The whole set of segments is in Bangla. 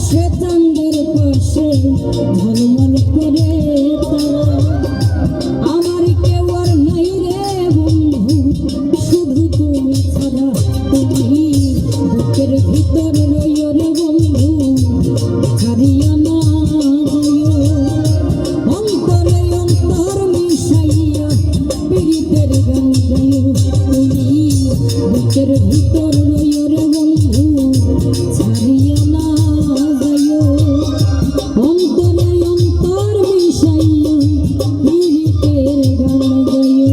সে চাঁদের পাশে ঝলমল করে তারা। আমার কেউ আর নাই রে বন্ধু, শুধু তুমি ছাড়া। তুমি বুকের ভিতর রইও রে বন্ধু, ছাড়িয়া না যাইও। অন্তরে অন্তর মিশাইয়া পীড়িতের গান গাইও। তুমি বুকের ভিতর রইও রে বন্ধু, ছাড়িয়া না যাইও। অন্তরে অন্তর মিশাইয়া পীড়িতের গান গাইও।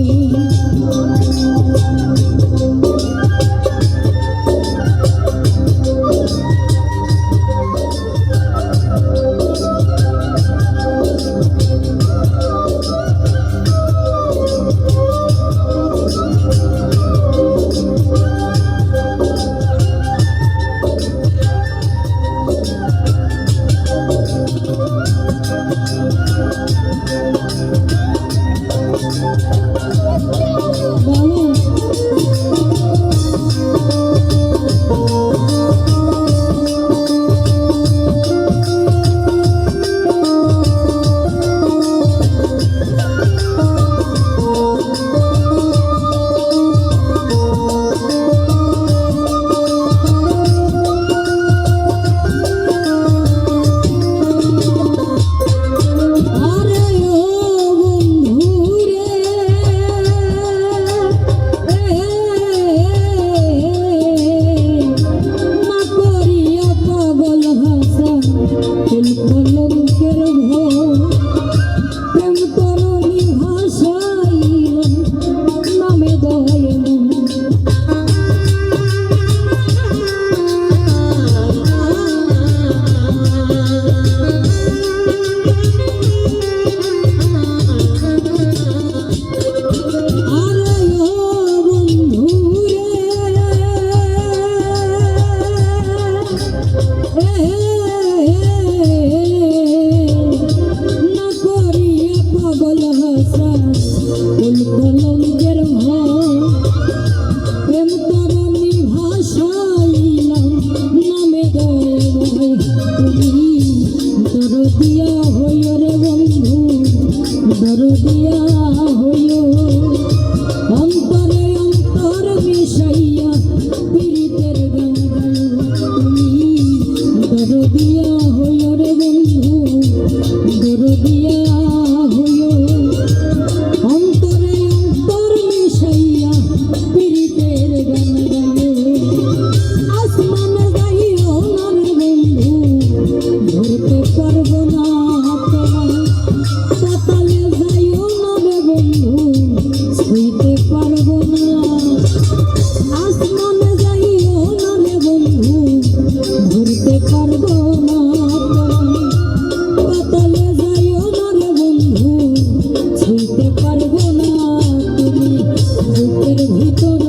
দরদিয়া হইও রে বন্ধু, দরদিয়া হইও। অন্তরে অন্তর মিশাইয়া পীড়িতের গান গাইও। তুমি দরদিয়া হইও রে বন্ধু, দরদিয়া হইও। অন্তরে অন্তর মিশাইয়া পীড়িতের গান গাইও। আসমানে যাইও না রে বন্ধু, ধরতে পারবো না তোমায়। পাতালে যাইও না রে বন্ধু, ছুঁইতে পারবো না। আসমানে যাইও না রে বন্ধু, ধরতে পারবো না তোমায়। পাতালে যাইও না রে বন্ধু, ছুঁইতে পারবো না। তুমি বুকের ভিতর